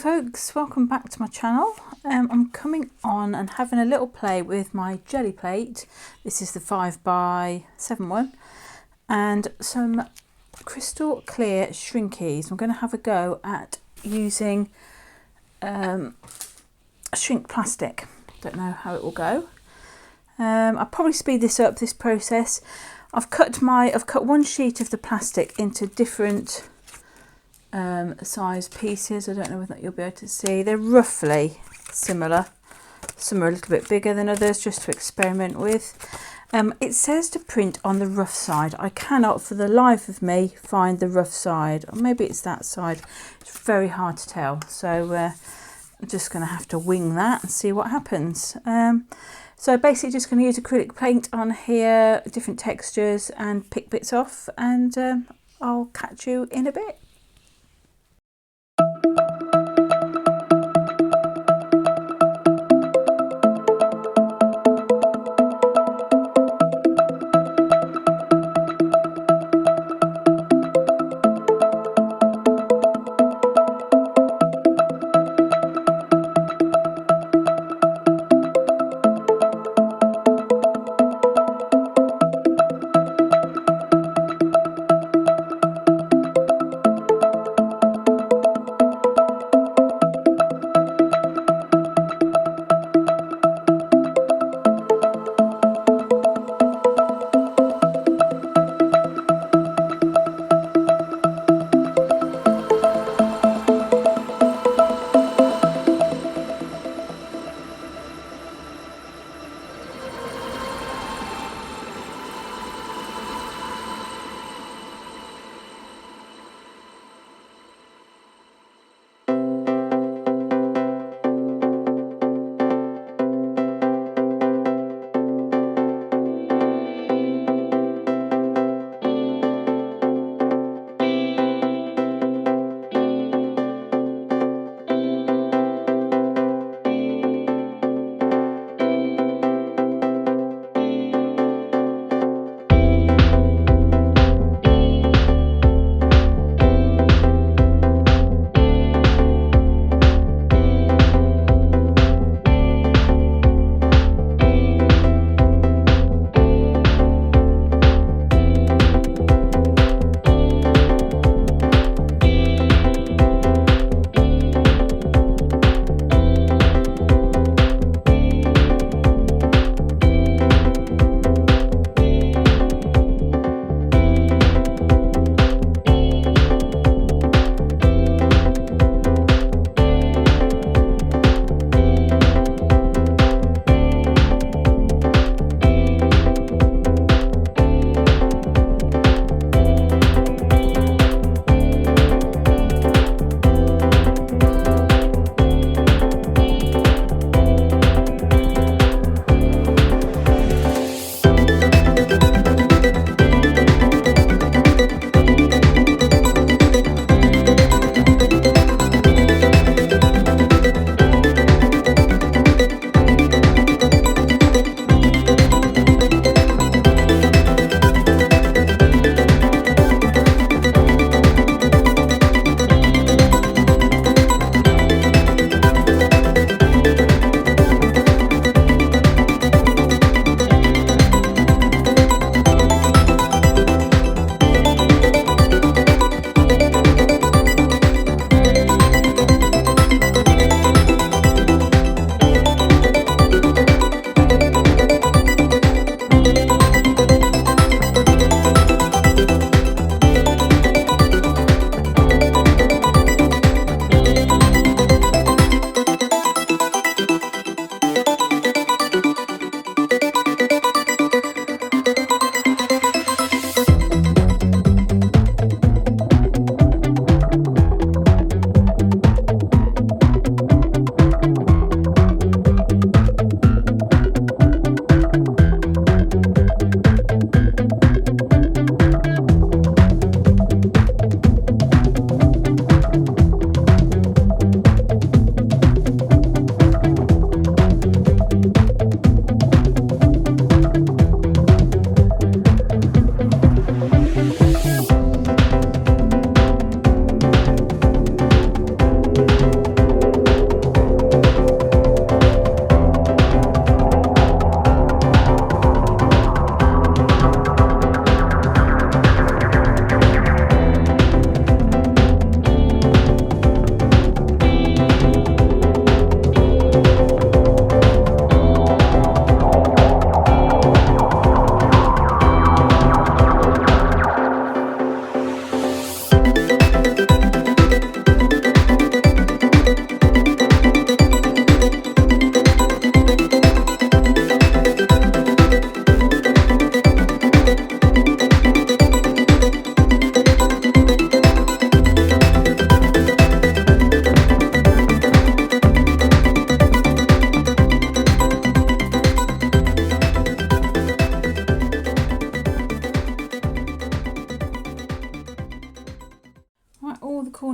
folks, welcome back to my channel. I'm coming on and having a little play with my jelly plate. This is the 5x7 one, and some crystal clear Shrinkies. I'm going to have a go at using shrink plastic. Don't know how it will go. I'll probably speed this up, this process. I've cut one sheet of the plastic into different size pieces. I don't know whether you'll be able to see. They're roughly similar. Some are a little bit bigger than others, just to experiment with. It says to print on the rough side. I cannot for the life of me find the rough side, or maybe it's that side. It's very hard to tell, so I'm just going to have to wing that and see what happens. So basically just going to use acrylic paint on here, different textures, and pick bits off, and I'll catch you in a bit.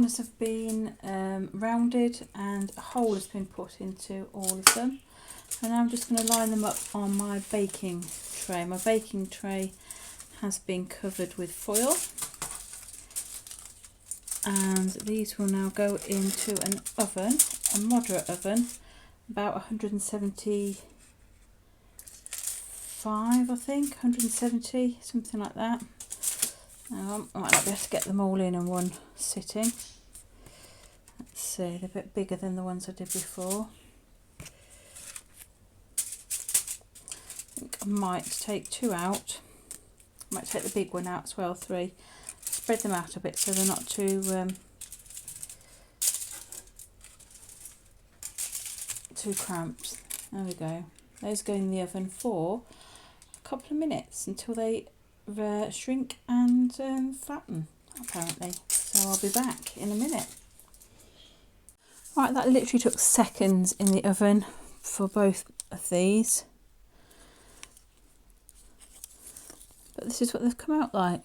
corners have been rounded and a hole has been put into all of them. And now I'm just going to line them up on my baking tray. My baking tray has been covered with foil. And these will now go into an oven, a moderate oven, about 175 I think, 170, something like that. I might not be able to get them all in one sitting. Let's see, they're a bit bigger than the ones I did before. I think I might take 2 out. I might take the big one out as well, 3. Spread them out a bit so they're not too cramped. There we go. Those go in the oven for a couple of minutes until they shrink and flatten, apparently. So I'll be back in a minute. Right, that literally took seconds in the oven for both of these. But this is what they've come out like.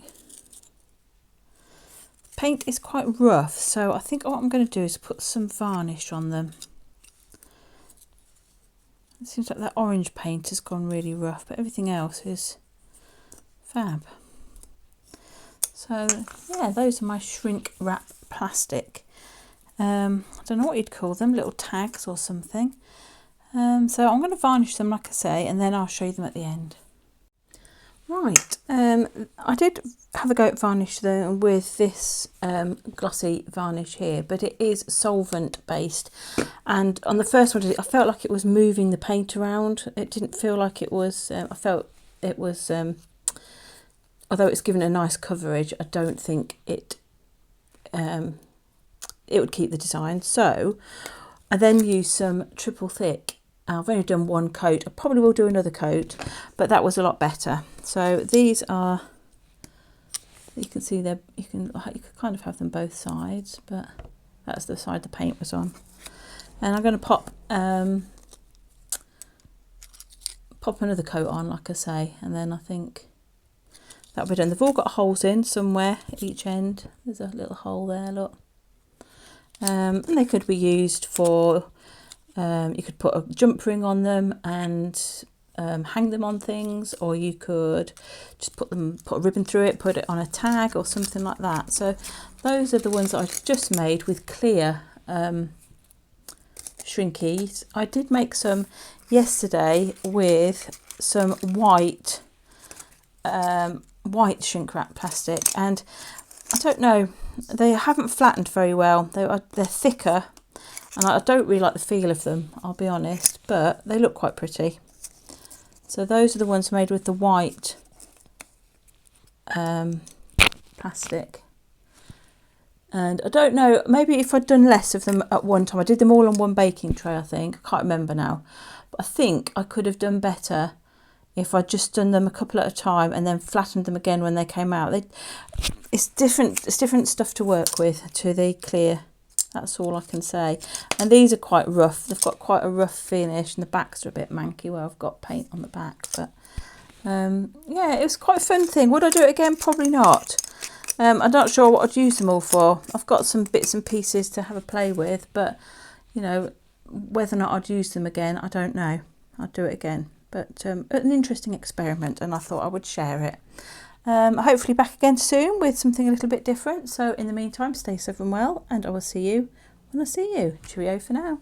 Paint is quite rough, so I think what I'm going to do is put some varnish on them. It seems like that orange paint has gone really rough, but everything else is fab. So yeah, those are my shrink wrap plastic. I don't know what you'd call them, little tags or something. So I'm going to varnish them, like I say, and then I'll show you them at the end. Right, I did have a go at varnish them with this glossy varnish here, but it is solvent based, and on the first one I felt like it was moving the paint around. It didn't feel like it was, I felt it was, although it's given a nice coverage, I don't think it would keep the design. So I then used some triple thick. I've only done 1 coat. I probably will do another coat, but that was a lot better. So these are, you can see you can kind of have them both sides, but that's the side the paint was on. And I'm going to pop another coat on, like I say, and then I think that'll be done. They've all got holes in somewhere at each end. There's a little hole there, look. And they could be used for, you could put a jump ring on them and hang them on things, or you could just put a ribbon through it, put it on a tag or something like that. So those are the ones that I've just made with clear Shrinkies. I did make some yesterday with some white shrink wrap plastic, and I don't know, they haven't flattened very well. They're thicker, and I don't really like the feel of them, I'll be honest, but they look quite pretty. So those are the ones made with the white plastic. And I don't know, maybe if I'd done less of them at one time. I did them all on one baking tray, I think. I can't remember now. But I think I could have done better if I'd just done them a couple at a time and then flattened them again when they came out. It's different stuff to work with to the clear. That's all I can say. And these are quite rough. They've got quite a rough finish, and the backs are a bit manky where I've got paint on the back. But yeah, it was quite a fun thing. Would I do it again? Probably not. I'm not sure what I'd use them all for. I've got some bits and pieces to have a play with, but you know, whether or not I'd use them again, I don't know. I'd do it again. But an interesting experiment, and I thought I would share it. Hopefully back again soon with something a little bit different. So in the meantime, stay safe and well, and I will see you when I see you. Cheerio for now.